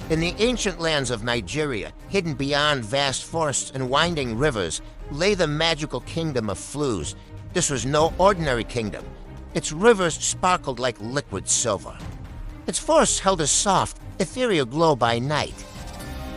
In the ancient lands of Nigeria, hidden beyond vast forests and winding rivers, lay the magical Kingdom of Floos. This was no ordinary kingdom. Its rivers sparkled like liquid silver. Its forests held a soft, ethereal glow by night.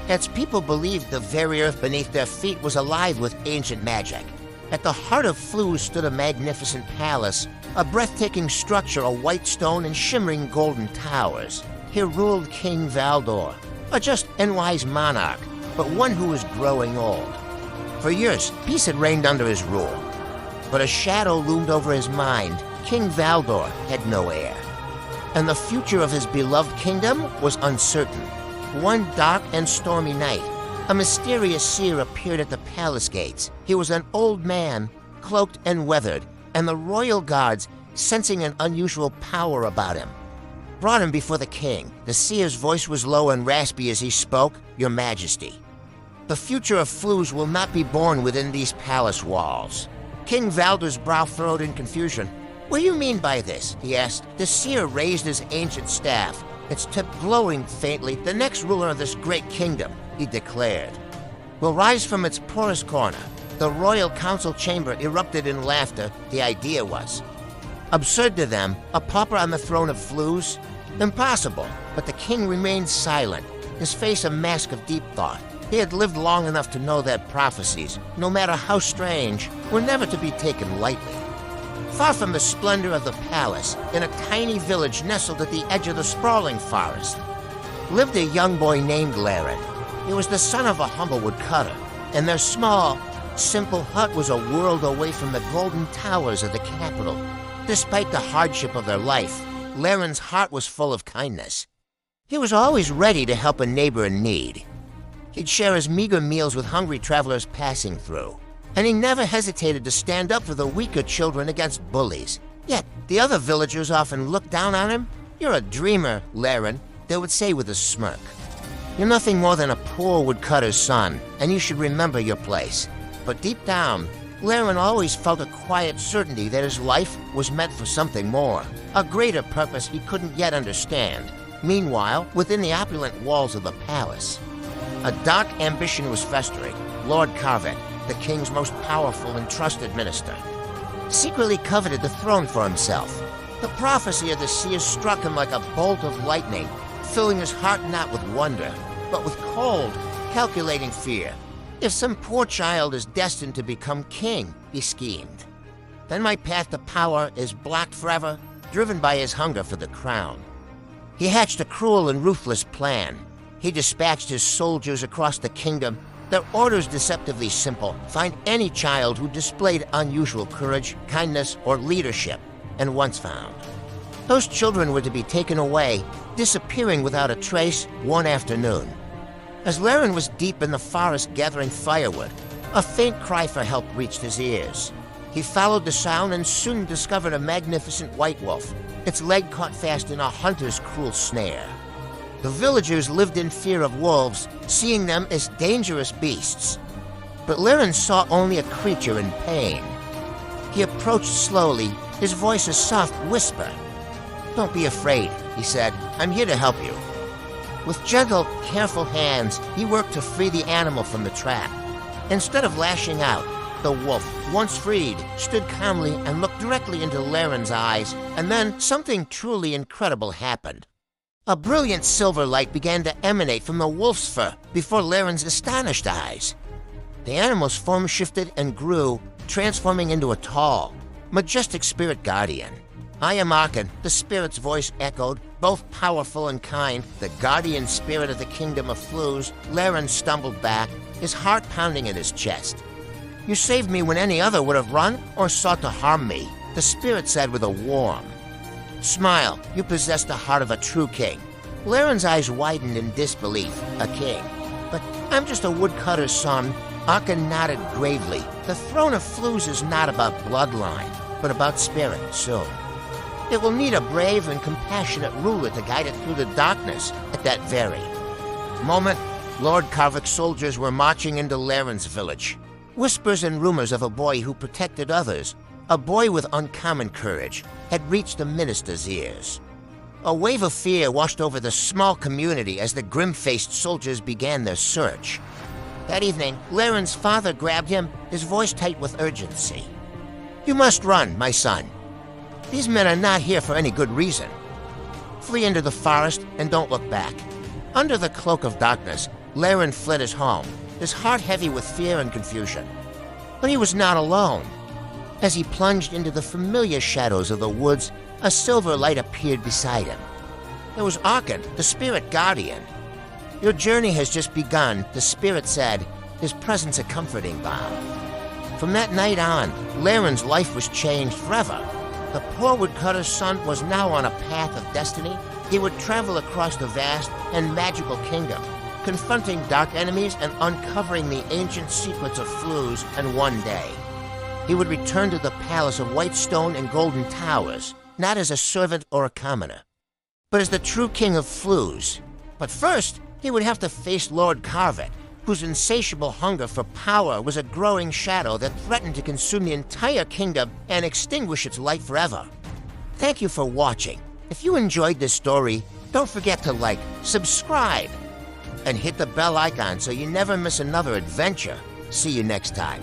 Its people believed the very earth beneath their feet was alive with ancient magic. At the heart of Floos stood a magnificent palace, a breathtaking structure of white stone and shimmering golden towers. Here ruled King Valdor, a just and wise monarch, but one who was growing old. For years, peace had reigned under his rule, but a shadow loomed over his mind. King Valdor had no heir, and the future of his beloved kingdom was uncertain. One dark and stormy night, a mysterious seer appeared at the palace gates. He was an old man, cloaked and weathered, and the royal guards, sensing an unusual power about him, brought him before the king. The seer's voice was low and raspy as he spoke. "Your Majesty, the future of Floos will not be born within these palace walls." King Valdor's brow furrowed in confusion. "What do you mean by this?" he asked. The seer raised his ancient staff, its tip glowing faintly. "The next ruler of this great kingdom," he declared, "will rise from its poorest corner." The royal council chamber erupted in laughter. The idea was absurd to them. A pauper on the throne of Floos? Impossible. But the king remained silent, his face a mask of deep thought. He had lived long enough to know that prophecies, no matter how strange, were never to be taken lightly. Far from the splendor of the palace, in a tiny village nestled at the edge of the sprawling forest, lived a young boy named Laren. He was the son of a humble woodcutter, and their small, simple hut was a world away from the golden towers of the capital. Despite the hardship of their life, Laren's heart was full of kindness. He was always ready to help a neighbor in need. He'd share his meager meals with hungry travelers passing through, and he never hesitated to stand up for the weaker children against bullies. Yet, the other villagers often looked down on him. "You're a dreamer, Laren," they would say with a smirk. "You're nothing more than a poor woodcutter's son, and you should remember your place." But deep down, Laren always felt a quiet certainty that his life was meant for something more, a greater purpose he couldn't yet understand. Meanwhile, within the opulent walls of the palace, a dark ambition was festering. Lord Karvek, the king's most powerful and trusted minister, secretly coveted the throne for himself. The prophecy of the seer struck him like a bolt of lightning, filling his heart not with wonder, but with cold, calculating fear. "If some poor child is destined to become king," he schemed, "then my path to power is blocked forever," driven by his hunger for the crown. He hatched a cruel and ruthless plan. He dispatched his soldiers across the kingdom, their orders deceptively simple: find any child who displayed unusual courage, kindness, or leadership, and once found, those children were to be taken away, disappearing without a trace one afternoon. As Laren was deep in the forest gathering firewood, a faint cry for help reached his ears. He followed the sound and soon discovered a magnificent white wolf, its leg caught fast in a hunter's cruel snare. The villagers lived in fear of wolves, seeing them as dangerous beasts. But Laren saw only a creature in pain. He approached slowly, his voice a soft whisper. "Don't be afraid," he said. "I'm here to help you." With gentle, careful hands, he worked to free the animal from the trap. Instead of lashing out, the wolf, once freed, stood calmly and looked directly into Laren's eyes, and then something truly incredible happened. A brilliant silver light began to emanate from the wolf's fur before Laren's astonished eyes. The animal's form shifted and grew, transforming into a tall, majestic spirit guardian. "I am Arkan," the spirit's voice echoed, both powerful and kind, the guardian spirit of the Kingdom of Floos. Laren stumbled back, his heart pounding in his chest. "You saved me when any other would have run or sought to harm me," the spirit said with a warm smile. "You possess the heart of a true king." Laren's eyes widened in disbelief. "A king? But I'm just a woodcutter's son." Arkan nodded gravely. "The throne of Floos is not about bloodline, but about spirit, soon. It will need a brave and compassionate ruler to guide it through the darkness." At that very moment, Lord Karvek's soldiers were marching into Laren's village. Whispers and rumors of a boy who protected others, a boy with uncommon courage, had reached the minister's ears. A wave of fear washed over the small community as the grim-faced soldiers began their search. That evening, Laren's father grabbed him, his voice tight with urgency. "You must run, my son. These men are not here for any good reason. Flee into the forest and don't look back." Under the cloak of darkness, Laren fled his home, his heart heavy with fear and confusion. But he was not alone. As he plunged into the familiar shadows of the woods, a silver light appeared beside him. It was Arkhan, the spirit guardian. "Your journey has just begun," the spirit said, his presence a comforting balm. From that night on, Laren's life was changed forever. The poor woodcutter's son was now on a path of destiny. He would travel across the vast and magical kingdom, confronting dark enemies and uncovering the ancient secrets of Floos, and one day he would return to the palace of white stone and golden towers, not as a servant or a commoner, but as the true King of Floos. But first, he would have to face Lord Karvek, whose insatiable hunger for power was a growing shadow that threatened to consume the entire kingdom and extinguish its light forever. Thank you for watching. If you enjoyed this story, don't forget to like, subscribe, and hit the bell icon so you never miss another adventure. See you next time.